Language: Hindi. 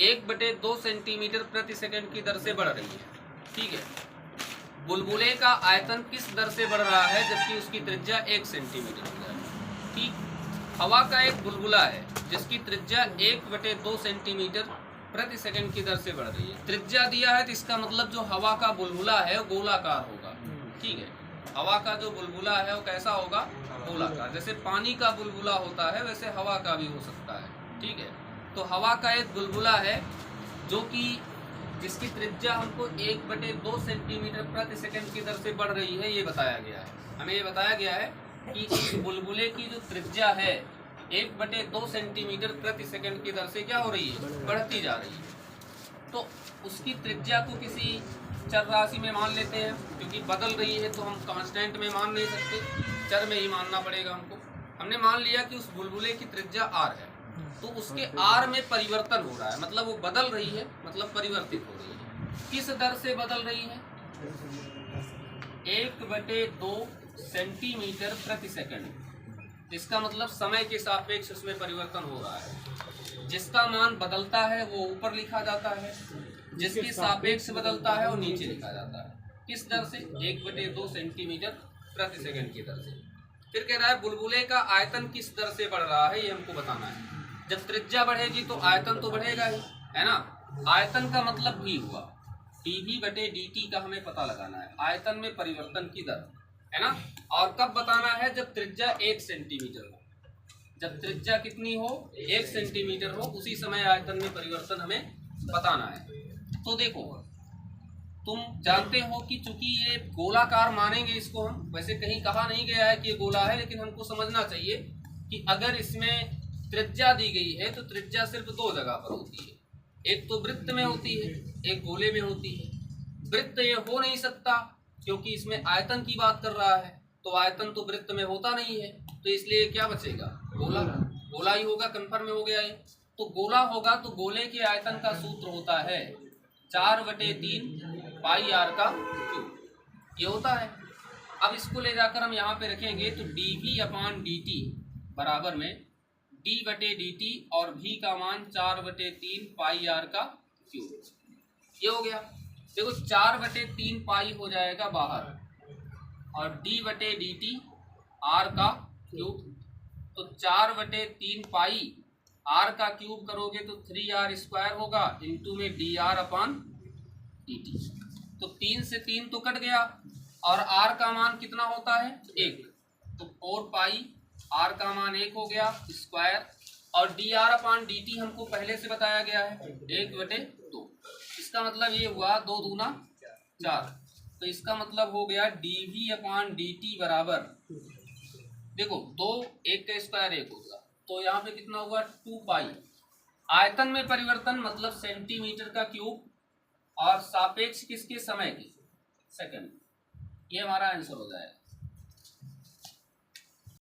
1/2 सेंटीमीटर प्रति सेकंड की दर से बढ़ रही है। ठीक है, बुलबुले का आयतन किस दर से बढ़ रहा है जबकि उसकी त्रिज्या 1 सेंटीमीटर है। ठीक, हवा का एक बुलबुला है जिसकी त्रिज्या 1/2 सेंटीमीटर प्रति सेकंड की दर से बढ़ रही है। त्रिज्या दिया है तो इसका मतलब जो हवा का बुलबुला है वो गोलाकार होगा। ठीक है, हवा का जो बुलबुला है वो कैसा होगा, गोलाकार। जैसे पानी का बुलबुला होता है वैसे हवा का भी हो सकता है। ठीक है, तो हवा का एक बुलबुला है जो कि जिसकी त्रिज्या हमको 1/2 सेंटीमीटर प्रति सेकंड की दर से बढ़ रही है, ये बताया गया है। हमें ये बताया गया है कि इस बुलबुले की जो त्रिज्या है 1/2 सेंटीमीटर प्रति सेकंड की दर से क्या हो रही है, बढ़ती जा रही है। तो उसकी त्रिज्या को किसी चर राशि में मान लेते हैं, क्योंकि बदल रही है तो हम कांस्टेंट में मान नहीं सकते, चर में ही मानना पड़ेगा हमको। हमने मान लिया कि उस बुलबुले की त्रिज्या r है, तो उसके r में परिवर्तन हो रहा है, मतलब वो बदल रही है, मतलब परिवर्तित हो रही है। किस दर से बदल रही है, 1/2 सेंटीमीटर प्रति सेकंड। इसका मतलब समय के सापेक्ष उसमें परिवर्तन हो रहा है। जिसका मान बदलता है वो ऊपर लिखा जाता है, जिसके सापेक्ष बदलता है वो नीचे लिखा जाता है। किस दर से, 1/2 सेंटीमीटर प्रति सेकंड की दर से। फिर कह रहा है बुलबुले का आयतन किस दर से बढ़ रहा है, ये हमको बताना है। जब त्रिज्या बढ़ेगी तो आयतन तो बढ़ेगा ही, है ना। आयतन का मतलब भी हुआ dV/dt का हमें पता लगाना है, आयतन में परिवर्तन की दर, है ना। और कब बताना है, जब त्रिज्या 1 सेंटीमीटर हो। जब त्रिज्या कितनी हो, 1 सेंटीमीटर हो, उसी समय आयतन में परिवर्तन हमें बताना है। तो देखो, तुम जानते हो कि चूंकि ये गोलाकार मानेंगे इसको हम, वैसे कहीं कहा नहीं गया है कि ये गोला है, लेकिन हमको समझना चाहिए कि अगर इसमें त्रिज्या दी गई है तो त्रिज्या सिर्फ 2 जगह पर होती है, एक तो वृत्त में होती है, एक गोले में होती है। वृत्त ये हो नहीं सकता क्योंकि इसमें आयतन की बात कर रहा है, तो आयतन तो वृत्त में होता नहीं है, तो इसलिए क्या बचेगा, गोला। गोला ही होगा, कन्फर्म हो गया ये। तो गोला होगा तो गोले के आयतन का सूत्र होता है 4/3 पाई r का क्यूब, ये होता है। अब इसको ले जाकर हम यहाँ पे रखेंगे तो dV/dt बराबर में d/dt और v का मान 4/3 पाई r का क्यूब, ये हो गया। देखो 4/3 पाई हो जाएगा बाहर और d/dt r का क्यूब, तो 4/3 पाई r का क्यूब करोगे तो 3r² होगा, इंटू में dr/dt। तो 3 से 3 तो कट गया और r का मान कितना होता है, 1, तो 4 पाई r का मान 1 हो गया स्क्वायर, और dr/dt हमको पहले से बताया गया है 1/2। इसका मतलब ये हुआ 2 दूना 4, तो इसका मतलब हो गया dV/dt बराबर, देखो 2, 1 का स्क्वायर 1 होगा, तो यहाँ पे कितना हुआ 2 पाई। आयतन में परिवर्तन मतलब सेंटीमीटर का क्यूब, और सापेक्ष किसके, समय के, सेकंड। ये हमारा आंसर हो जाएगा।